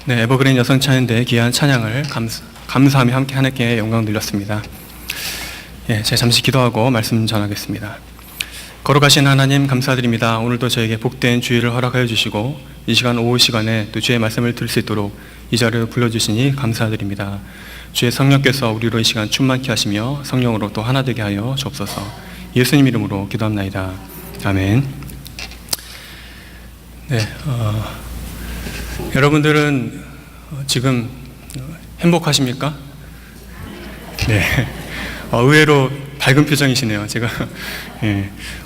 네, 에버그린 여성 찬양대 귀한 찬양을 감사하며 함께 하나님께 영광 돌렸습니다. 예, 제가 잠시 기도하고 말씀 전하겠습니다. 거룩하신 하나님 감사드립니다. 오늘도 저에게 복된 주일을 허락하여 주시고 이 시간 오후 시간에 또 주의 말씀을 들을 수 있도록 이 자리를 불러주시니 감사드립니다. 주의 성령께서 우리로 이 시간 충만케 하시며 성령으로 또 하나 되게 하여 주옵소서. 예수님 이름으로 기도합나이다. 아멘. 네, 여러분들은 지금 행복하십니까? 네, 의외로 밝은 표정이시네요. 제가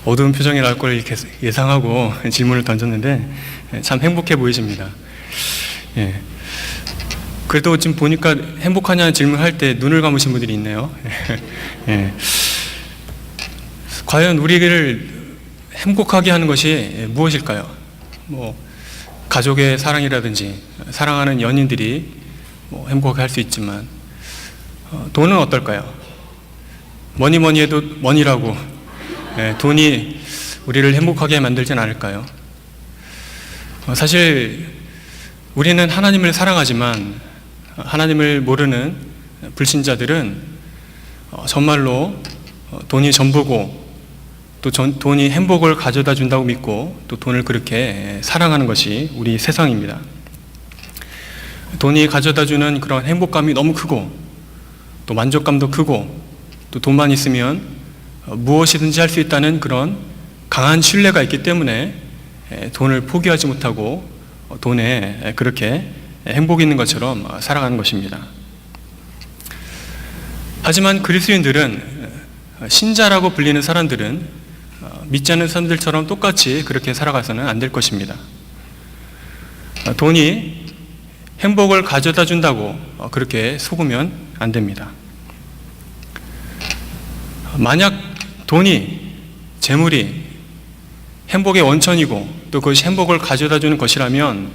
어두운 표정이 나올 걸 이렇게 예상하고 질문을 던졌는데 참 행복해 보이십니다. 그래도 지금 보니까 행복하냐는 질문할 때 눈을 감으신 분들이 있네요. 과연 우리를 행복하게 하는 것이 무엇일까요? 가족의 사랑이라든지 사랑하는 연인들이 행복하게 할 수 있지만 돈은 어떨까요? 뭐니 해도 머니라고 돈이 우리를 행복하게 만들진 않을까요? 사실 우리는 하나님을 사랑하지만 하나님을 모르는 불신자들은 정말로 돈이 전부고 또 돈이 행복을 가져다 준다고 믿고 또 돈을 그렇게 사랑하는 것이 우리 세상입니다. 돈이 가져다 주는 그런 행복감이 너무 크고 또 만족감도 크고 또 돈만 있으면 무엇이든지 할 수 있다는 그런 강한 신뢰가 있기 때문에 돈을 포기하지 못하고 돈에 그렇게 행복이 있는 것처럼 살아가는 것입니다. 하지만 그리스도인들은, 신자라고 불리는 사람들은 믿지 않는 사람들처럼 똑같이 그렇게 살아가서는 안 될 것입니다. 돈이 행복을 가져다 준다고 그렇게 속으면 안 됩니다. 만약 돈이, 재물이 행복의 원천이고 또 그것이 행복을 가져다 주는 것이라면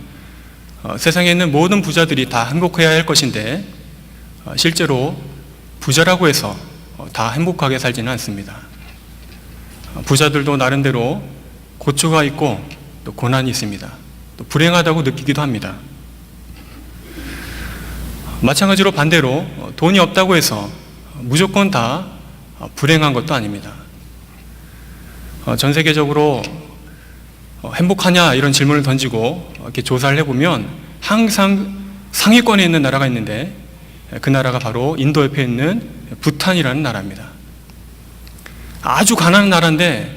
세상에 있는 모든 부자들이 다 행복해야 할 것인데 실제로 부자라고 해서 다 행복하게 살지는 않습니다. 부자들도 나름대로 고초가 있고 또 고난이 있습니다. 또 불행하다고 느끼기도 합니다. 마찬가지로 반대로 돈이 없다고 해서 무조건 다 불행한 것도 아닙니다. 전 세계적으로 행복하냐 이런 질문을 던지고 이렇게 조사를 해보면 항상 상위권에 있는 나라가 있는데 그 나라가 바로 인도 옆에 있는 부탄이라는 나라입니다. 아주 가난한 나라인데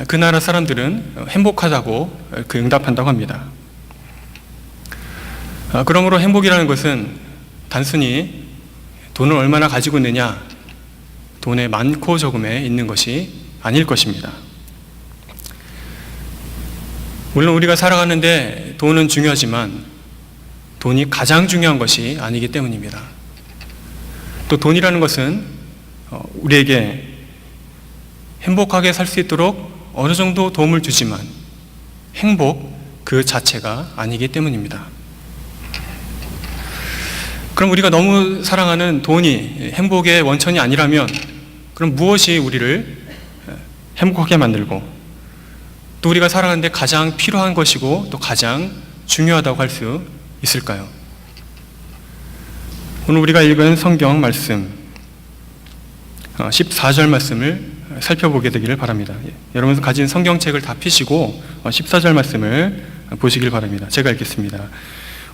그 나라 사람들은 행복하다고 응답한다고 합니다. 그러므로 행복이라는 것은 단순히 돈을 얼마나 가지고 있느냐, 돈의 많고 적음에 있는 것이 아닐 것입니다. 물론 우리가 살아가는데 돈은 중요하지만 돈이 가장 중요한 것이 아니기 때문입니다. 또 돈이라는 것은 우리에게 행복하게 살 수 있도록 어느 정도 도움을 주지만 행복 그 자체가 아니기 때문입니다. 그럼 우리가 너무 사랑하는 돈이 행복의 원천이 아니라면 그럼 무엇이 우리를 행복하게 만들고 또 우리가 살아가는데 가장 필요한 것이고 또 가장 중요하다고 할 수 있을까요? 오늘 우리가 읽은 성경 말씀 14절 말씀을 살펴보게 되기를 바랍니다. 여러분 가진 성경책을 다 펴시고 14절 말씀을 보시길 바랍니다. 제가 읽겠습니다.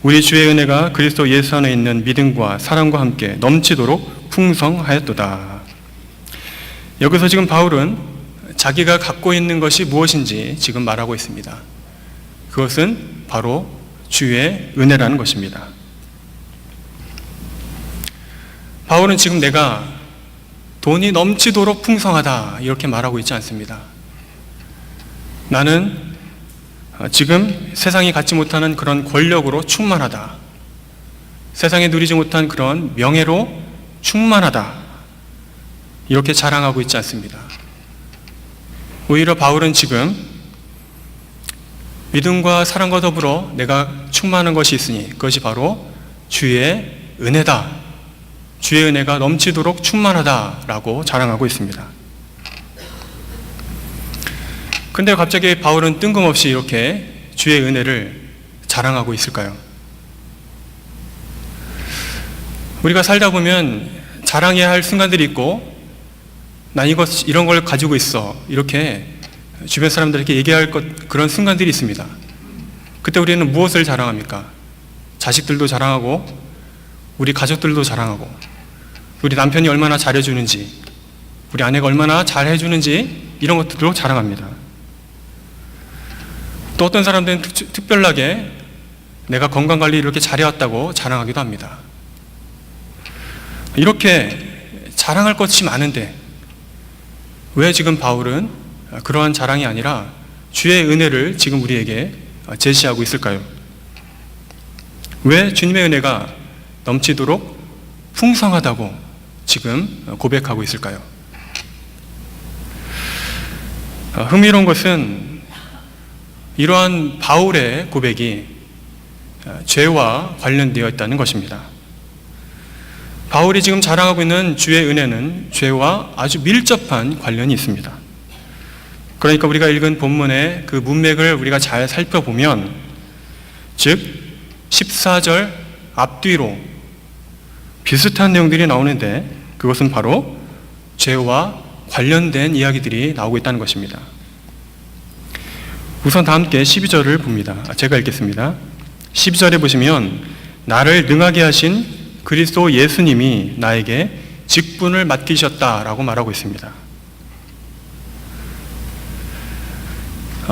우리 주의 은혜가 그리스도 예수 안에 있는 믿음과 사랑과 함께 넘치도록 풍성하였도다. 여기서 지금 바울은 자기가 갖고 있는 것이 무엇인지 지금 말하고 있습니다. 그것은 바로 주의 은혜라는 것입니다. 바울은 지금 내가 돈이 넘치도록 풍성하다 이렇게 말하고 있지 않습니다. 나는 지금 세상이 갖지 못하는 그런 권력으로 충만하다. 세상에 누리지 못한 그런 명예로 충만하다. 이렇게 자랑하고 있지 않습니다. 오히려 바울은 지금 믿음과 사랑과 더불어 내가 충만한 것이 있으니 그것이 바로 주의 은혜다. 주의 은혜가 넘치도록 충만하다라고 자랑하고 있습니다. 그런데 갑자기 바울은 뜬금없이 이렇게 주의 은혜를 자랑하고 있을까요? 우리가 살다 보면 자랑해야 할 순간들이 있고, 난 이런 걸 가지고 있어, 이렇게 주변 사람들에게 얘기할 그런 순간들이 있습니다. 그때 우리는 무엇을 자랑합니까? 자식들도 자랑하고, 우리 가족들도 자랑하고, 우리 남편이 얼마나 잘해주는지, 우리 아내가 얼마나 잘해주는지, 이런 것들도 자랑합니다. 또 어떤 사람들은 특별하게 내가 건강관리 이렇게 잘해왔다고 자랑하기도 합니다. 이렇게 자랑할 것이 많은데 왜 지금 바울은 그러한 자랑이 아니라 주의 은혜를 지금 우리에게 제시하고 있을까요? 왜 주님의 은혜가 넘치도록 풍성하다고 지금 고백하고 있을까요? 흥미로운 것은 이러한 바울의 고백이 죄와 관련되어 있다는 것입니다. 바울이 지금 자랑하고 있는 주의 은혜는 죄와 아주 밀접한 관련이 있습니다. 그러니까 우리가 읽은 본문의 그 문맥을 우리가 잘 살펴보면, 즉 14절 앞뒤로 비슷한 내용들이 나오는데 그것은 바로 죄와 관련된 이야기들이 나오고 있다는 것입니다. 우선 다 함께 12절을 봅니다. 제가 읽겠습니다. 12절에 보시면 나를 능하게 하신 그리스도 예수님이 나에게 직분을 맡기셨다라고 말하고 있습니다.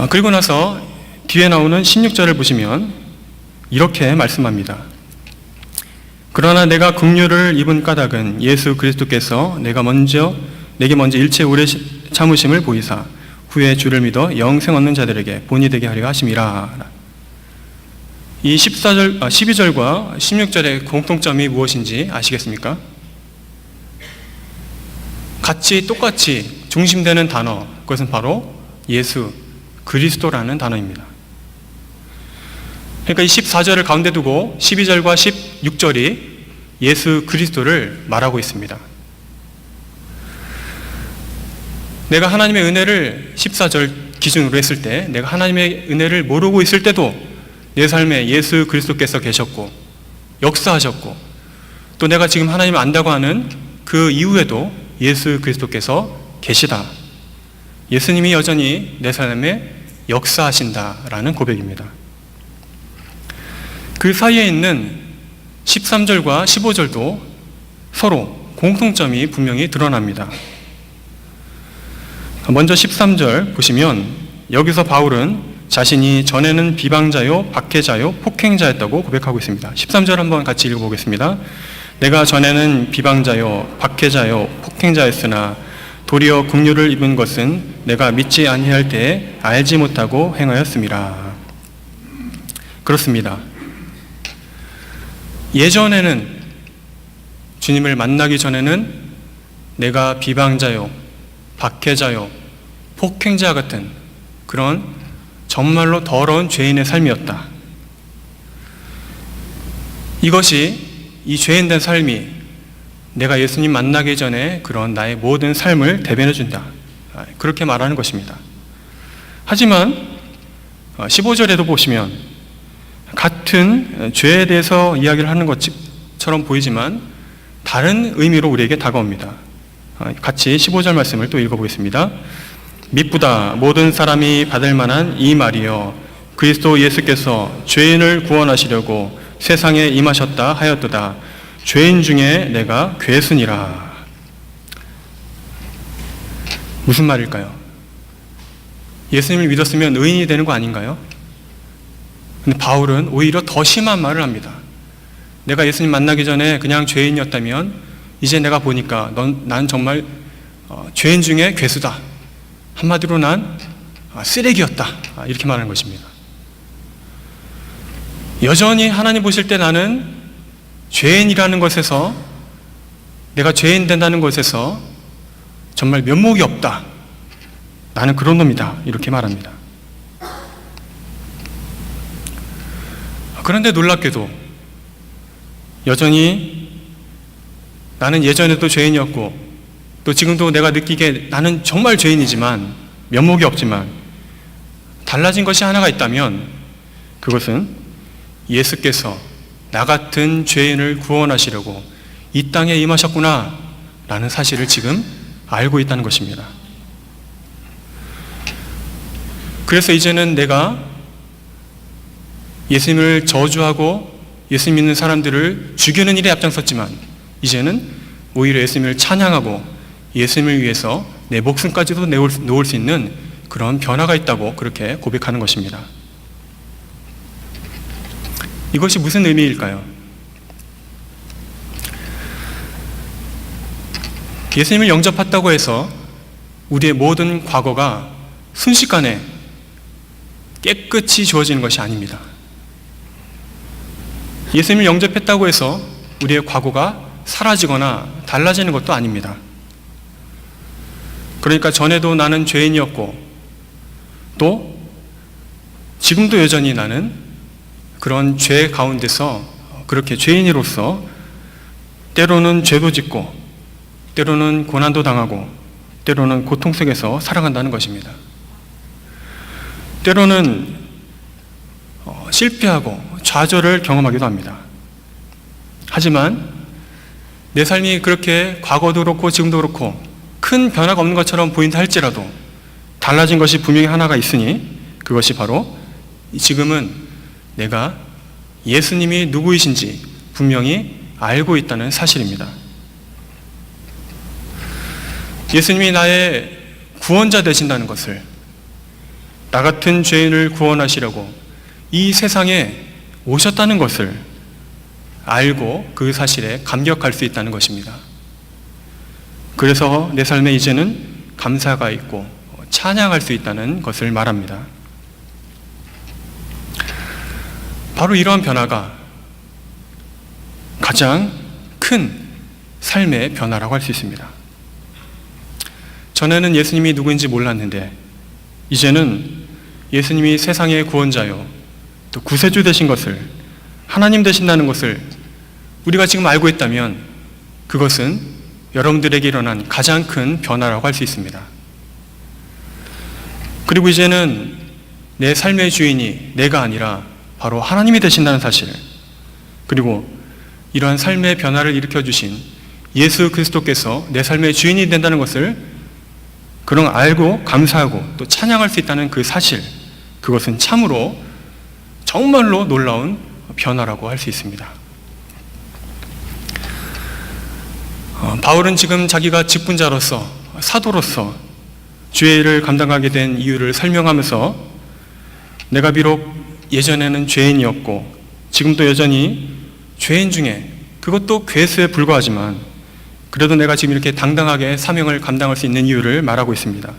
그리고 나서 뒤에 나오는 16절을 보시면 이렇게 말씀합니다. 그러나 내가 긍휼을 입은 까닭은 예수 그리스도께서 내게 먼저 일체 오래 참으심을 보이사 후에 주를 믿어 영생 얻는 자들에게 본이 되게 하려 하심이라. 이 12절과 16절의 공통점이 무엇인지 아시겠습니까? 똑같이 중심되는 단어, 그것은 바로 예수 그리스도라는 단어입니다. 그러니까 이 14절을 가운데 두고 12절과 16절이 예수 그리스도를 말하고 있습니다. 내가 하나님의 은혜를 14절 기준으로 했을 때, 내가 하나님의 은혜를 모르고 있을 때도 내 삶에 예수 그리스도께서 계셨고 역사하셨고, 또 내가 지금 하나님을 안다고 하는 그 이후에도 예수 그리스도께서 계시다, 예수님이 여전히 내 삶에 역사하신다라는 고백입니다. 그 사이에 있는 13절과 15절도 서로 공통점이 분명히 드러납니다. 먼저 13절 보시면 여기서 바울은 자신이 전에는 비방자요, 박해자요, 폭행자였다고 고백하고 있습니다. 13절 한번 같이 읽어보겠습니다. 내가 전에는 비방자요, 박해자요, 폭행자였으나 도리어 긍휼을 입은 것은 내가 믿지 아니할 때에 알지 못하고 행하였음이라. 그렇습니다. 예전에는, 주님을 만나기 전에는 내가 비방자요, 박해자요, 폭행자 같은 그런 정말로 더러운 죄인의 삶이었다. 이 죄인된 삶이 내가 예수님 만나기 전에 그런 나의 모든 삶을 대변해 준다, 그렇게 말하는 것입니다. 하지만 15절에도 보시면 같은 죄에 대해서 이야기를 하는 것처럼 보이지만 다른 의미로 우리에게 다가옵니다. 같이 15절 말씀을 또 읽어보겠습니다. 미쁘다 모든 사람이 받을 만한 이 말이여, 그리스도 예수께서 죄인을 구원하시려고 세상에 임하셨다 하였도다. 죄인 중에 내가 괴순이라. 무슨 말일까요? 예수님을 믿었으면 의인이 되는 거 아닌가요? 근데 바울은 오히려 더 심한 말을 합니다. 내가 예수님 만나기 전에 그냥 죄인이었다면 이제 내가 보니까 난 정말 죄인 중에 괴수다. 한마디로 난 쓰레기였다, 이렇게 말하는 것입니다. 여전히 하나님 보실 때 나는 죄인이라는 것에서, 내가 죄인 된다는 것에서 정말 면목이 없다, 나는 그런 놈이다, 이렇게 말합니다. 그런데 놀랍게도 여전히 나는 예전에도 죄인이었고 또 지금도 내가 느끼기에 나는 정말 죄인이지만, 면목이 없지만 달라진 것이 하나가 있다면 그것은 예수께서 나 같은 죄인을 구원하시려고 이 땅에 임하셨구나 라는 사실을 지금 알고 있다는 것입니다. 그래서 이제는 내가 예수님을 저주하고 예수님 믿는 사람들을 죽이는 일에 앞장섰지만 이제는 오히려 예수님을 찬양하고 예수님을 위해서 내 목숨까지도 놓을 수 있는 그런 변화가 있다고 그렇게 고백하는 것입니다. 이것이 무슨 의미일까요? 예수님을 영접했다고 해서 우리의 모든 과거가 순식간에 깨끗이 지워지는 것이 아닙니다. 예수님을 영접했다고 해서 우리의 과거가 사라지거나 달라지는 것도 아닙니다. 그러니까 전에도 나는 죄인이었고 또 지금도 여전히 나는 그런 죄 가운데서 그렇게 죄인으로서 때로는 죄도 짓고 때로는 고난도 당하고 때로는 고통 속에서 살아간다는 것입니다. 때로는 실패하고 좌절을 경험하기도 합니다. 하지만 내 삶이 그렇게 과거도 그렇고 지금도 그렇고 큰 변화가 없는 것처럼 보인다 할지라도 달라진 것이 분명히 하나가 있으니 그것이 바로 지금은 내가 예수님이 누구이신지 분명히 알고 있다는 사실입니다. 예수님이 나의 구원자 되신다는 것을, 나 같은 죄인을 구원하시려고 이 세상에 오셨다는 것을 알고 그 사실에 감격할 수 있다는 것입니다. 그래서 내 삶에 이제는 감사가 있고 찬양할 수 있다는 것을 말합니다. 바로 이러한 변화가 가장 큰 삶의 변화라고 할 수 있습니다. 전에는 예수님이 누구인지 몰랐는데 이제는 예수님이 세상의 구원자요 또 구세주 되신 것을, 하나님 되신다는 것을 우리가 지금 알고 있다면 그것은 여러분들에게 일어난 가장 큰 변화라고 할 수 있습니다. 그리고 이제는 내 삶의 주인이 내가 아니라 바로 하나님이 되신다는 사실, 그리고 이러한 삶의 변화를 일으켜주신 예수 그리스도께서 내 삶의 주인이 된다는 것을 그런 알고 감사하고 또 찬양할 수 있다는 그 사실, 그것은 참으로 정말로 놀라운 변화라고 할 수 있습니다. 바울은 지금 자기가 직분자로서, 사도로서 주의 일을 감당하게 된 이유를 설명하면서 내가 비록 예전에는 죄인이었고 지금도 여전히 죄인 중에 그것도 괴수에 불과하지만 그래도 내가 지금 이렇게 당당하게 사명을 감당할 수 있는 이유를 말하고 있습니다.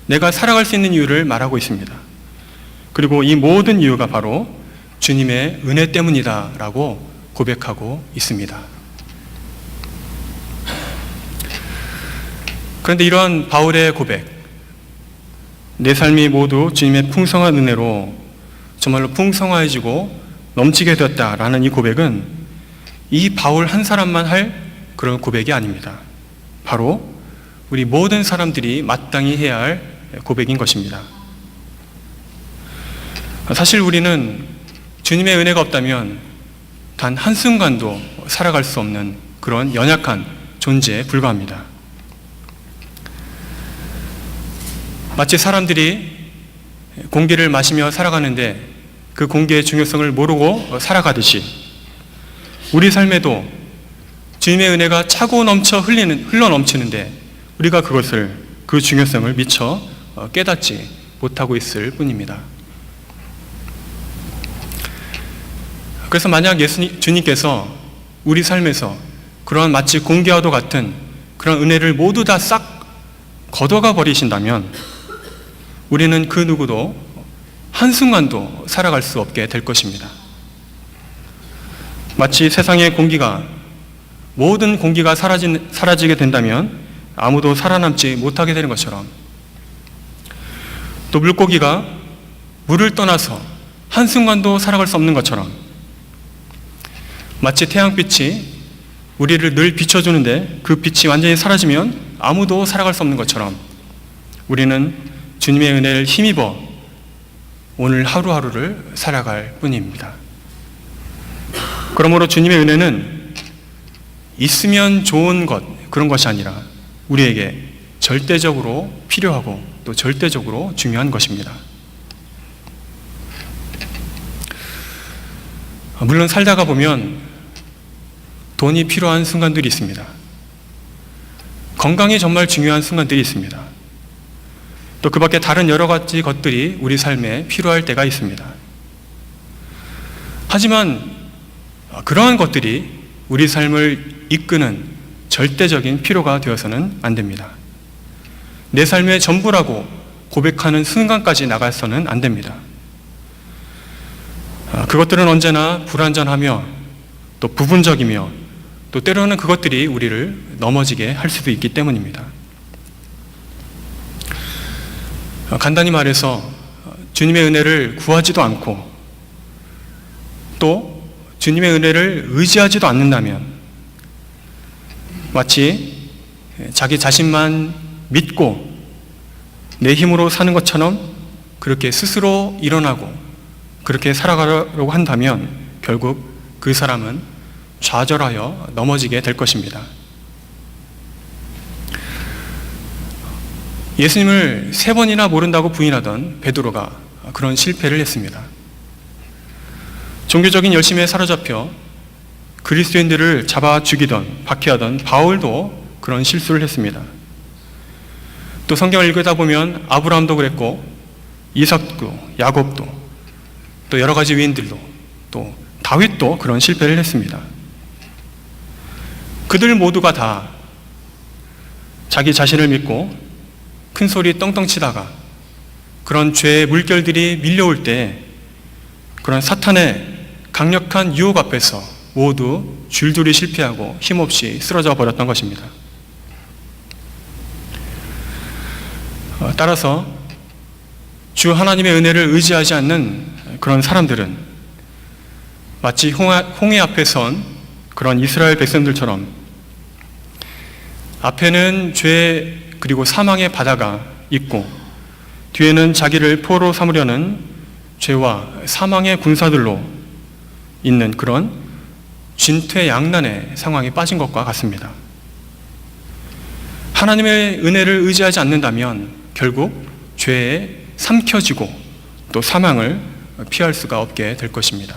내가 살아갈 수 있는 이유를 말하고 있습니다. 그리고 이 모든 이유가 바로 주님의 은혜 때문이다 라고 고백하고 있습니다. 그런데 이러한 바울의 고백, 내 삶이 모두 주님의 풍성한 은혜로 정말로 풍성해지고 넘치게 되었다라는 이 고백은 이 바울 한 사람만 할 그런 고백이 아닙니다. 바로 우리 모든 사람들이 마땅히 해야 할 고백인 것입니다. 사실 우리는 주님의 은혜가 없다면 단 한순간도 살아갈 수 없는 그런 연약한 존재에 불과합니다. 마치 사람들이 공기를 마시며 살아가는데 그 공기의 중요성을 모르고 살아가듯이 우리 삶에도 주님의 은혜가 차고 넘쳐 흘러 넘치는데 우리가 그것을, 그 중요성을 미처 깨닫지 못하고 있을 뿐입니다. 그래서 만약 주님께서 우리 삶에서 그런 마치 공기와도 같은 그런 은혜를 모두 다 싹 걷어가 버리신다면 우리는 그 누구도 한순간도 살아갈 수 없게 될 것입니다. 마치 세상의 공기가, 모든 공기가 사라지게 된다면 아무도 살아남지 못하게 되는 것처럼, 또 물고기가 물을 떠나서 한순간도 살아갈 수 없는 것처럼, 마치 태양빛이 우리를 늘 비춰주는데 그 빛이 완전히 사라지면 아무도 살아갈 수 없는 것처럼 우리는 주님의 은혜를 힘입어 오늘 하루하루를 살아갈 뿐입니다. 그러므로 주님의 은혜는 있으면 좋은 것, 그런 것이 아니라 우리에게 절대적으로 필요하고 또 절대적으로 중요한 것입니다. 물론 살다가 보면 돈이 필요한 순간들이 있습니다. 건강이 정말 중요한 순간들이 있습니다. 또 그 밖에 다른 여러 가지 것들이 우리 삶에 필요할 때가 있습니다. 하지만 그러한 것들이 우리 삶을 이끄는 절대적인 필요가 되어서는 안 됩니다. 내 삶의 전부라고 고백하는 순간까지 나가서는 안 됩니다. 그것들은 언제나 불완전하며 또 부분적이며 또 때로는 그것들이 우리를 넘어지게 할 수도 있기 때문입니다. 간단히 말해서 주님의 은혜를 구하지도 않고 또 주님의 은혜를 의지하지도 않는다면 마치 자기 자신만 믿고 내 힘으로 사는 것처럼 그렇게 스스로 일어나고 그렇게 살아가려고 한다면 결국 그 사람은 좌절하여 넘어지게 될 것입니다. 예수님을 3번이나 모른다고 부인하던 베드로가 그런 실패를 했습니다. 종교적인 열심에 사로잡혀 그리스도인들을 잡아 죽이던 박해하던 바울도 그런 실수를 했습니다. 또 성경을 읽다 보면 아브라함도 그랬고 이삭도 야곱도 또 여러 가지 위인들도 또 다윗도 그런 실패를 했습니다. 그들 모두가 다 자기 자신을 믿고 큰 소리 떵떵 치다가 그런 죄의 물결들이 밀려올 때 그런 사탄의 강력한 유혹 앞에서 모두 줄줄이 실패하고 힘없이 쓰러져 버렸던 것입니다. 따라서 주 하나님의 은혜를 의지하지 않는 그런 사람들은 마치 홍해 앞에 선 그런 이스라엘 백성들처럼 앞에는 죄 그리고 사망의 바다가 있고 뒤에는 자기를 포로 삼으려는 죄와 사망의 군사들로 있는 그런 진퇴양난의 상황에 빠진 것과 같습니다. 하나님의 은혜를 의지하지 않는다면 결국 죄에 삼켜지고 또 사망을 피할 수가 없게 될 것입니다.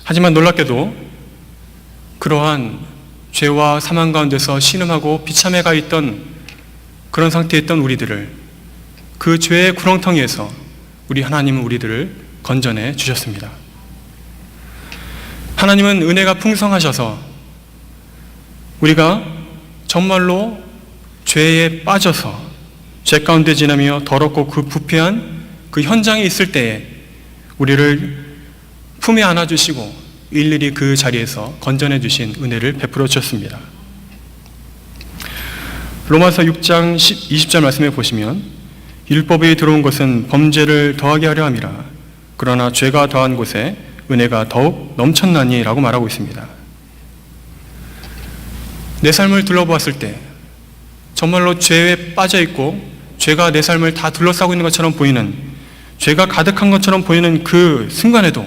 하지만 놀랍게도 그러한 죄와 사망 가운데서 신음하고 비참해 가 있던 그런 상태에 있던 우리들을 그 죄의 구렁텅이에서 우리 하나님은 우리들을 건져내 주셨습니다. 하나님은 은혜가 풍성하셔서 우리가 정말로 죄에 빠져서 죄 가운데 지나며 더럽고 그 부패한 그 현장에 있을 때에 우리를 품에 안아주시고 일일이 그 자리에서 건져내 주신 은혜를 베풀어 주셨습니다. 로마서 6장 20절 말씀에 보시면 율법이 들어온 것은 범죄를 더하게 하려 함이라 그러나 죄가 더한 곳에 은혜가 더욱 넘쳤나니 라고 말하고 있습니다. 내 삶을 둘러보았을 때 정말로 죄에 빠져 있고 죄가 내 삶을 다 둘러싸고 있는 것처럼 보이는 죄가 가득한 것처럼 보이는 그 순간에도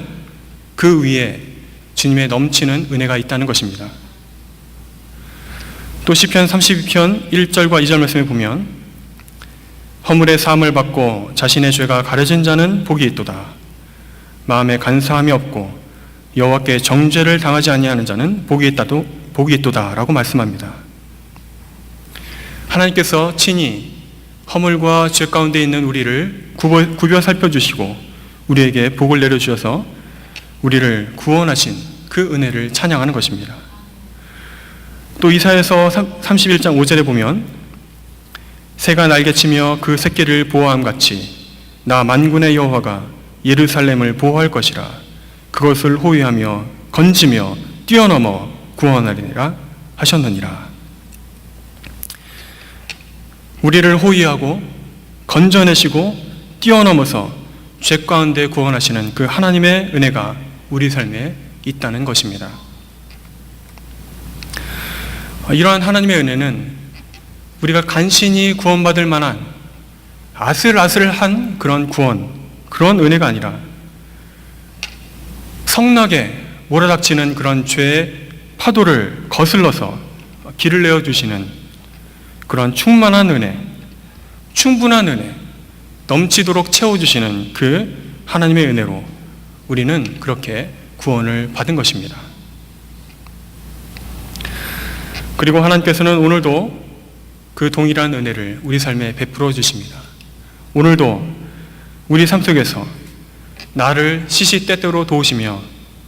그 위에 주님의 넘치는 은혜가 있다는 것입니다. 또 시편 32편 1절과 2절 말씀에 보면 허물의 사함을 받고 자신의 죄가 가려진 자는 복이 있도다. 마음에 간사함이 없고 여호와께 정죄를 당하지 아니하는 자는 복이 있도다 라고 말씀합니다. 하나님께서 친히 허물과 죄 가운데 있는 우리를 구별 살펴주시고 우리에게 복을 내려주셔서 우리를 구원하신 그 은혜를 찬양하는 것입니다. 또 이사야서 31장 5절에 보면 새가 날개치며 그 새끼를 보호함 같이 나 만군의 여호와가 예루살렘을 보호할 것이라 그것을 호위하며 건지며 뛰어넘어 구원하리라 하셨느니라. 우리를 호위하고 건져내시고 뛰어넘어서 죄 가운데 구원하시는 그 하나님의 은혜가 우리 삶에 있다는 것입니다. 이러한 하나님의 은혜는 우리가 간신히 구원받을 만한 아슬아슬한 그런 구원, 그런 은혜가 아니라 성나게 몰아닥치는 그런 죄의 파도를 거슬러서 길을 내어주시는 그런 충만한 은혜, 충분한 은혜, 넘치도록 채워주시는 그 하나님의 은혜로 우리는 그렇게 구원을 받은 것입니다. 그리고 하나님께서는 오늘도 그 동일한 은혜를 우리 삶에 베풀어 주십니다. 오늘도 우리 삶 속에서 나를 시시때때로 도우시며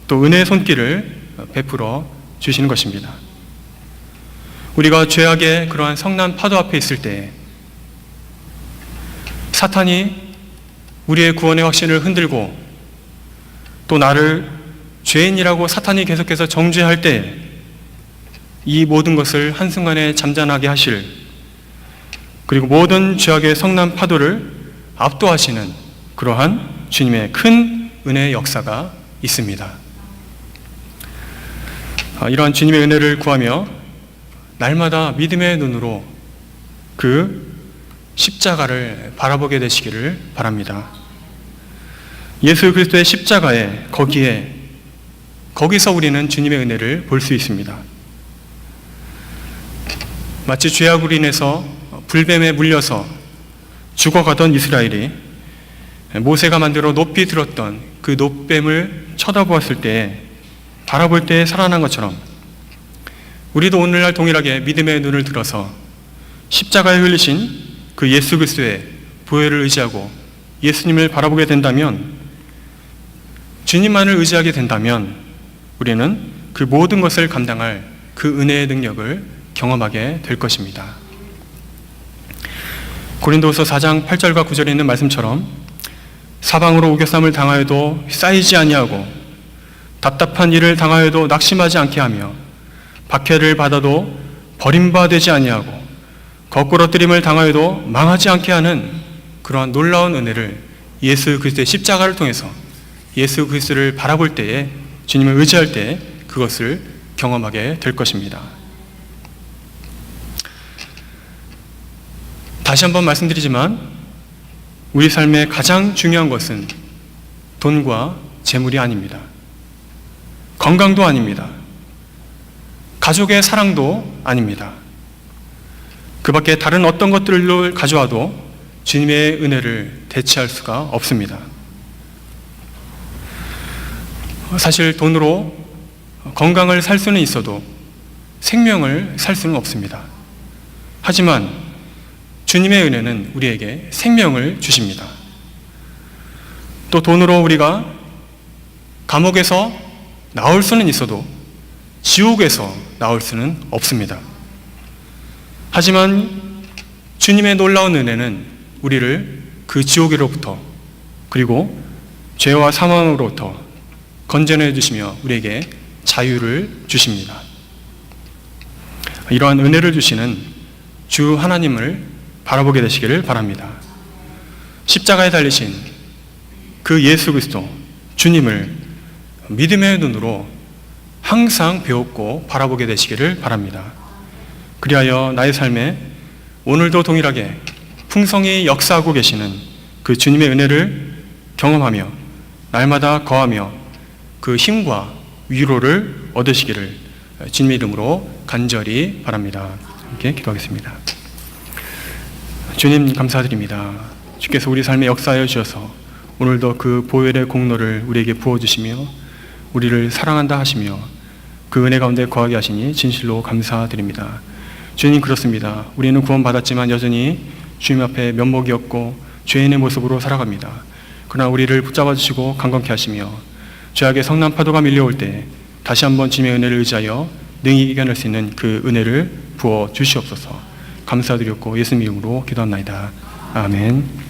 또 은혜의 손길을 베풀어 주시는 것입니다. 우리가 죄악의 그러한 성난 파도 앞에 있을 때 사탄이 우리의 구원의 확신을 흔들고 또 나를 죄인이라고 사탄이 계속해서 정죄할 때 이 모든 것을 한순간에 잠잠하게 하실, 그리고 모든 죄악의 성난 파도를 압도하시는 그러한 주님의 큰 은혜의 역사가 있습니다. 이러한 주님의 은혜를 구하며 날마다 믿음의 눈으로 그 십자가를 바라보게 되시기를 바랍니다. 예수 그리스도의 십자가에 거기서 우리는 주님의 은혜를 볼 수 있습니다. 마치 죄악으로 인해서 불뱀에 물려서 죽어가던 이스라엘이 모세가 만들어 높이 들었던 그 놋뱀을 쳐다보았을 때, 바라볼 때 살아난 것처럼 우리도 오늘날 동일하게 믿음의 눈을 들어서 십자가에 흘리신 그 예수 그리스도의 보혈을 의지하고 예수님을 바라보게 된다면, 주님만을 의지하게 된다면 우리는 그 모든 것을 감당할 그 은혜의 능력을 경험하게 될 것입니다. 고린도후서 4장 8절과 9절에 있는 말씀처럼 사방으로 우겨쌈을 당하여도 쌓이지 아니하고 답답한 일을 당하여도 낙심하지 않게 하며 박해를 받아도 버림받지 아니하고 거꾸러뜨림을 당하여도 망하지 않게 하는 그러한 놀라운 은혜를 예수 그리스도의 십자가를 통해서 예수 그리스도를 바라볼 때에, 주님을 의지할 때 그것을 경험하게 될 것입니다. 다시 한번 말씀드리지만 우리 삶의 가장 중요한 것은 돈과 재물이 아닙니다. 건강도 아닙니다. 가족의 사랑도 아닙니다. 그 밖에 다른 어떤 것들을 가져와도 주님의 은혜를 대체할 수가 없습니다. 사실 돈으로 건강을 살 수는 있어도 생명을 살 수는 없습니다. 하지만 주님의 은혜는 우리에게 생명을 주십니다. 또 돈으로 우리가 감옥에서 나올 수는 있어도 지옥에서 나올 수는 없습니다. 하지만 주님의 놀라운 은혜는 우리를 그 지옥으로부터, 그리고 죄와 사망으로부터 건져내 주시며 우리에게 자유를 주십니다. 이러한 은혜를 주시는 주 하나님을 바라보게 되시기를 바랍니다. 십자가에 달리신 그 예수 그리스도 주님을 믿음의 눈으로 항상 배웠고 바라보게 되시기를 바랍니다. 그리하여 나의 삶에 오늘도 동일하게 풍성히 역사하고 계시는 그 주님의 은혜를 경험하며 날마다 거하며 그 힘과 위로를 얻으시기를 주님의 이름으로 간절히 바랍니다. 함께 기도하겠습니다. 주님 감사드립니다. 주께서 우리 삶에 역사하여 주셔서 오늘도 그 보혈의 공로를 우리에게 부어주시며 우리를 사랑한다 하시며 그 은혜 가운데 거하게 하시니 진실로 감사드립니다. 주님, 그렇습니다. 우리는 구원받았지만 여전히 주님 앞에 면목이 없고 죄인의 모습으로 살아갑니다. 그러나 우리를 붙잡아 주시고 강건케 하시며 죄악의 성난 파도가 밀려올 때 다시 한번 주님의 은혜를 의지하여 능히 이겨낼 수 있는 그 은혜를 부어 주시옵소서. 감사드렸고 예수님 이름으로 기도합나이다. 아멘.